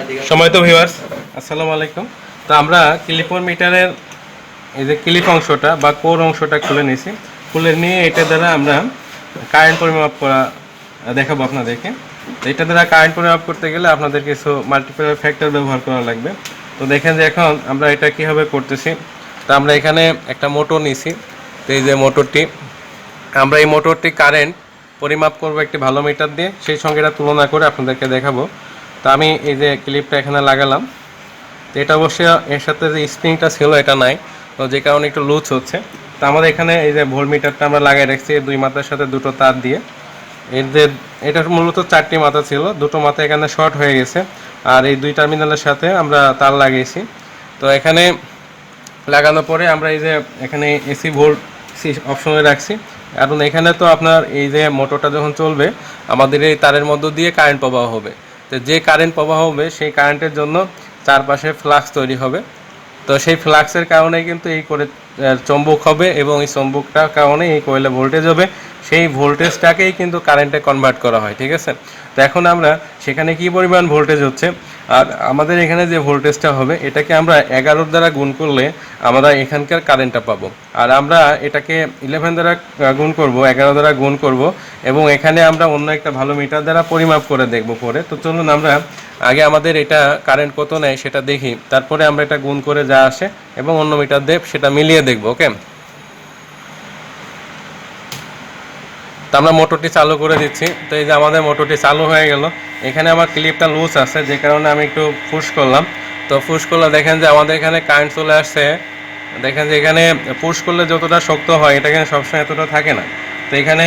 সম্মানিত ভিউয়ার্স, আসসালামু আলাইকুম। তো আমরা ক্লিপার মিটারের এই যে ক্লিপ অংশটা বা কোর অংশটা খুলে নিয়েছি। খুলে নিয়ে এটা দ্বারা আমরা কারেন্ট পরিমাপ করা দেখাবো আপনাদেরকে। তো এটা দ্বারা কারেন্ট পরিমাপ করতে গেলে আপনাদের কিছু মাল্টিপ্লায়ার ফ্যাক্টর ব্যবহার করা লাগবে। তো দেখেন যে এখন আমরা এটা কীভাবে করতেছি। তো আমরা এখানে একটা মোটর নিয়েছি। তো এই যে মোটরটি, আমরা এই মোটরটি কারেন্ট পরিমাপ করব একটি ভালো মিটার দিয়ে, সেই সঙ্গে এটা তুলনা করে আপনাদেরকে দেখাবো। তো আমি এই যে ক্লিপটা এখানে লাগালাম। তো এটা অবশ্যই এর সাথে যে স্প্রিংটা ছিল এটা নাই, তো যে কারণে একটু লুজ হচ্ছে। তো আমাদের এখানে এই যে ভোল্ট মিটারটা আমরা লাগিয়ে রাখছি দুই মাথার সাথে দুটো তার দিয়ে। এর যে এটা মূলত 4টি মাথা ছিল, দুটো মাথা এখানে শর্ট হয়ে গেছে, আর এই দুই টার্মিনালের সাথে আমরা তার লাগিয়েছি। তো এখানে লাগানোর পরে আমরা এই যে এখানে এসি ভোল্ট অপশনে রাখছি, কারণ এখানে তো আপনার এই যে মোটরটা যখন চলবে আমাদের এই তারের মধ্য দিয়ে কারেন্ট প্রবাহ হবে। তো যে কারেন্ট প্রবাহ হবে সেই কারেন্টের জন্য চারপাশে ফ্লাক্স তৈরি হবে। তো সেই ফ্লাক্সের কারণে কিন্তু এই করে চৌম্বক হবে, এবং এই চৌম্বকটার কারণে এই কয়েলে ভোল্টেজ হবে। সেই ভোল্টেজটাকেই কিন্তু কারেন্টে কনভার্ট করা হয়, ঠিক আছে। তো এখন আমরা সেখানে কি পরিমাণ ভোল্টেজ হচ্ছে, আর আমাদের এখানে যে ভোল্টেজটা হবে এটাকে আমরা 11 দ্বারা গুণ করলে আমরা এখানকার কারেন্টটা পাবো। আর আমরা এটাকে 11 দ্বারা গুণ করব, 11 দ্বারা গুণ করব, এবং এখানে আমরা অন্য একটা ভালো মিটার দ্বারা পরিমাপ করে দেখব পরে। তো চলুন আমরা আগে আমাদের এটা কারেন্ট কত নেয় সেটা দেখি, তারপরে আমরা এটা গুণ করে যা আসে এবং অন্য মিটার দিয়ে সেটা মিলিয়ে দেখব। ওকে, তো আমরা মোটরটি চালু করে দিচ্ছি। তো এই যে আমাদের মোটরটি চালু হয়ে গেল। এখানে আমার ক্লিপটা লুজ আছে, যে কারণে আমি একটু পুশ করলাম। তো পুশ করলে দেখেন যে আমাদের এখানে কারেন্ট চলে আসছে। দেখেন যে এখানে পুশ করলে যতটা শক্ত হয় এটা কিন্তু সবসময় এতটা থাকে না। তো এখানে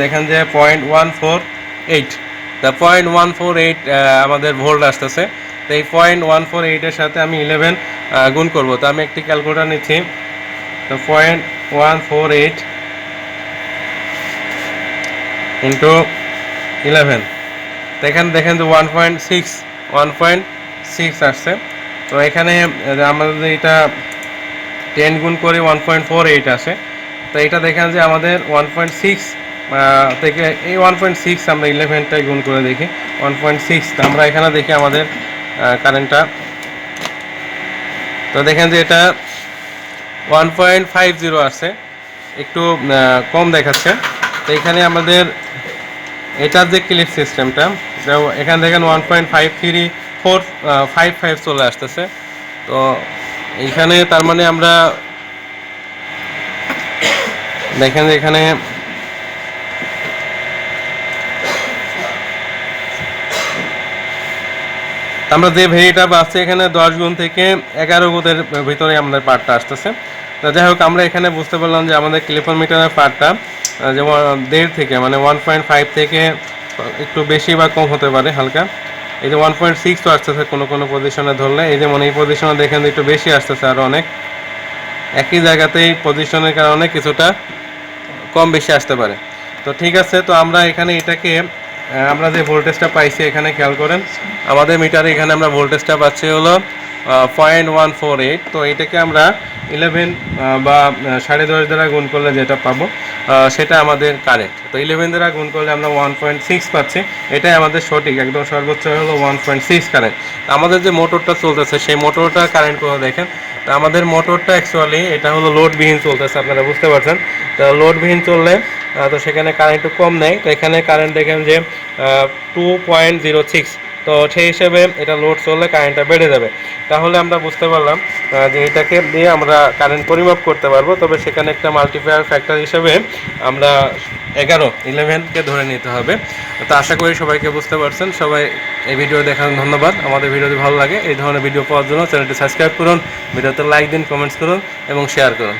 দেখেন যে 0.148, তা 0.148 আমাদের ভোল্ট আসতেছে। তো এই 0.148-এর সাথে আমি 11 গুণ করব। তো আমি একটি ক্যালকুলেটর নিচ্ছি। তো 0.148 ইন্টু 11, দেখেন যে 1.6 আসছে। তো এখানে আমাদের এটা 10 গুণ করে 1.48 আসে। তো এটা দেখেন যে আমাদের 1.6 থেকে এই 1.6 আমরা 11টাই গুণ করে দেখি 1.6। তো আমরা এখানে দেখি আমাদের কারেন্টটা। তো দেখেন যে এটা 1.50 আসছে, একটু কম দেখাচ্ছে। তো এখানে আমাদের এটার যে ক্লিপ সিস্টেমটা, এখানে দেখেন 1.53455 চলে আসতেছে। তো এইখানে তার মানে আমরা দেখেন যে এখানে আমরা যে ভেরিটা পাচ্ছি এখানে 10 গুণ থেকে 11 গুণের ভিতরে আমাদের পার্টটা আসতেছে। তো যাই হোক, আমরা এখানে বুঝতে পারলাম যে আমাদের ক্লিপার মিটারের পার্টটা যেমন 1.5 থেকে মানে 1.5 থেকে একটু বেশি বা কম হতে পারে হালকা। এই যে 1.6 তো আসতেছে কোনো পজিশনে ধরলে, এই যেমন এই পজিশনে দেখেন একটু বেশি আসতেছে, আরও অনেক একই জায়গাতেই পজিশনের কারণে কিছুটা কম বেশি আসতে পারে। তো ঠিক আছে, তো আমরা এখানে এটাকে আমরা যে ভোল্টেজটা পাইছি এখানে খেয়াল করেন, আমাদের মিটারে এখানে আমরা ভোল্টেজটা পাচ্ছি হলো 0.148। তো এটাকে আমরা 11 বা 10.5 দ্বারা গুণ করলে যেটা পাবো সেটা আমাদের কারেন্ট। তো 11 দ্বারা গুণ করলে আমরা 1.6 পাচ্ছি, এটাই আমাদের সঠিক, একদম সর্বোচ্চ হলো 1.6 কারেন্ট। আমাদের যে মোটরটা চলতেছে সেই মোটরটা কারেন্ট করে দেখেন। তো আমাদের মোটরটা অ্যাকচুয়ালি এটা হলো লোডবিহীন চলতেছে, আপনারা বুঝতে পারছেন। তো লোডবিহীন চললে তো সেখানে কারেন্ট একটু কম নেয়। তো এখানে কারেন্ট দেখেন যে 2.06, তো সেই হিসেবে এটা লোড চললে কারেন্টটা বেড়ে যাবে। তাহলে আমরা বুঝতে পারলাম যে এটাকে দিয়ে আমরা কারেন্ট পরিমাপ করতে পারবো। তবে সেখানে একটা মাল্টিপ্লায়ার ফ্যাক্টর হিসেবে আমরা 11কে ধরে নিতে হবে। তো আশা করি সবাইকে বুঝতে পারছেন। সবাই এই ভিডিও দেখার ধন্যবাদ। আমাদের ভিডিও যদি ভালো লাগে এই ধরনের ভিডিও পাওয়ার জন্য চ্যানেলটি সাবস্ক্রাইব করুন, ভিডিওতে লাইক দিন, কমেন্টস করুন এবং শেয়ার করুন।